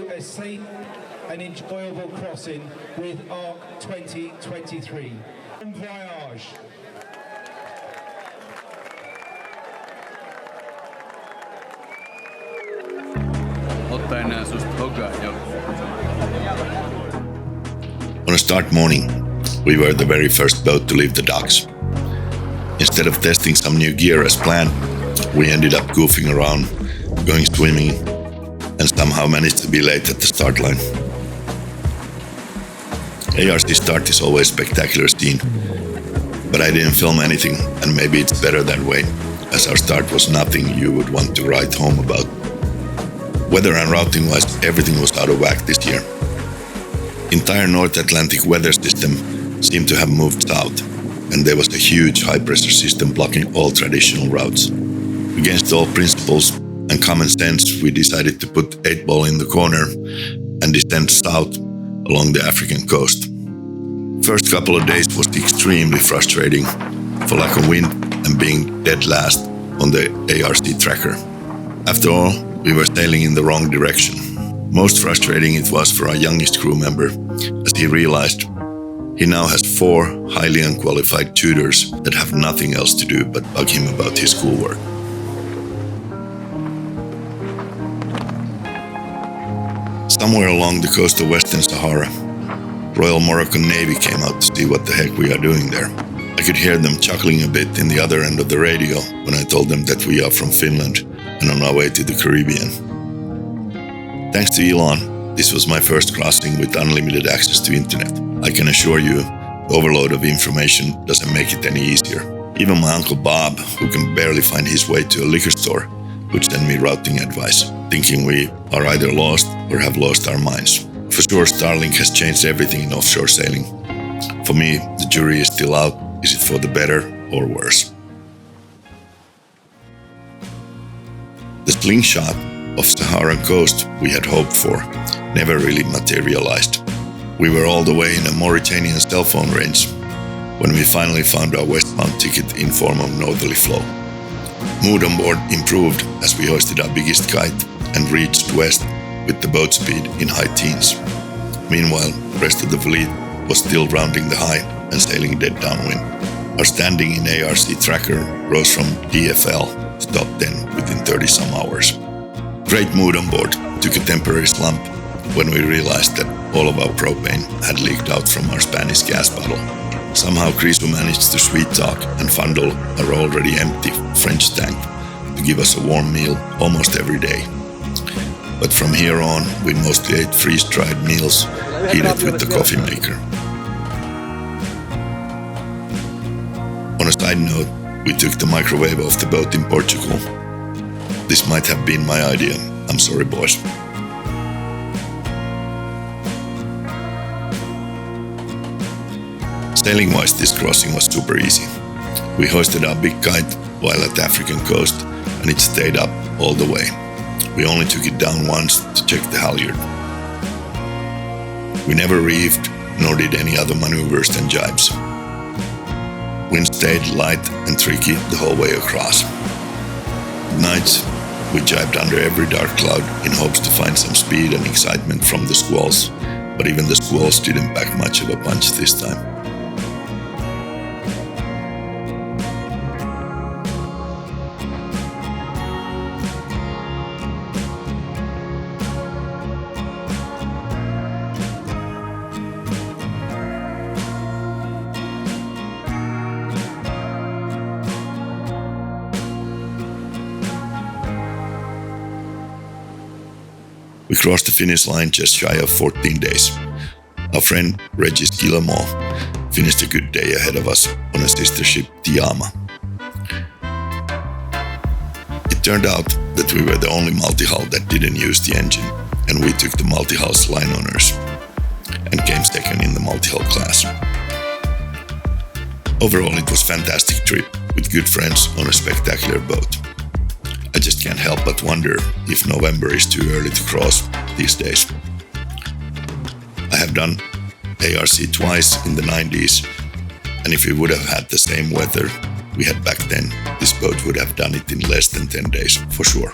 A safe and enjoyable crossing with ORC 2023. Bon voyage. Otta enää susta hokaa jo. On a start morning, we were the very first boat to leave the docks. Instead of testing some new gear as planned, we ended up goofing around, going swimming, and somehow managed to be late at the start line. ARC start is always a spectacular scene, but I didn't film anything, and maybe it's better that way, as our start was nothing you would want to write home about. Weather and routing-wise, everything was out of whack this year. Entire North Atlantic weather system seemed to have moved south, and there was a huge high-pressure system blocking all traditional routes. Against all principles and common sense, we decided to put 8-ball in the corner and descend south along the African coast. First couple of days was extremely frustrating for lack of wind and being dead last on the ARC tracker. After all, we were sailing in the wrong direction. Most frustrating it was for our youngest crew member, as he realized he now has 4 highly unqualified tutors that have nothing else to do but bug him about his schoolwork. Somewhere along the coast of Western Sahara, Royal Moroccan Navy came out to see what the heck we are doing there. I could hear them chuckling a bit in the other end of the radio when I told them that we are from Finland and on our way to the Caribbean. Thanks to Elon, this was my first crossing with unlimited access to internet. I can assure you, the overload of information doesn't make it any easier. Even my Uncle Bob, who can barely find his way to a liquor store, would send me routing advice, thinking we are either lost or have lost our minds. For sure, Starlink has changed everything in offshore sailing. For me, the jury is still out. Is it for the better or worse? The slingshot of Saharan coast we had hoped for never really materialized. We were all the way in a Mauritanian cellphone range when we finally found our westbound ticket in form of northerly flow. Mood on board improved as we hoisted our biggest kite and reached west with the boat speed in high teens. Meanwhile, the rest of the fleet was still rounding the high and sailing dead downwind. Our standing in ARC tracker rose from DFL to top 10 within 30-some hours. Great mood on board took a temporary slump when we realized that all of our propane had leaked out from our Spanish gas bottle. Somehow Krisu managed to sweet talk and fondle our already empty French tank to give us a warm meal almost every day. But from here on, we mostly ate freeze-dried meals heated with the coffee maker. On a side note, we took the microwave off the boat in Portugal. This might have been my idea. I'm sorry, boys. Sailing-wise, this crossing was super easy. We hoisted our big kite while at the African coast, and it stayed up all the way. We only took it down once to check the halyard. We never reefed, nor did any other maneuvers than jibes. Wind stayed light and tricky the whole way across. At nights, we jibed under every dark cloud in hopes to find some speed and excitement from the squalls, but even the squalls didn't pack much of a punch this time. We crossed the finish line just shy of 14 days. Our friend Regis Guillemot finished a good day ahead of us on a sister ship, Tiama. It turned out that we were the only multi-hull that didn't use the engine, and we took the multi-hull's line honors and came second in the multi-hull class. Overall, it was a fantastic trip with good friends on a spectacular boat. I just can't help but wonder if November is too early to cross these days. I have done ARC twice in the 90s, and if we would have had the same weather we had back then, this boat would have done it in less than 10 days, for sure.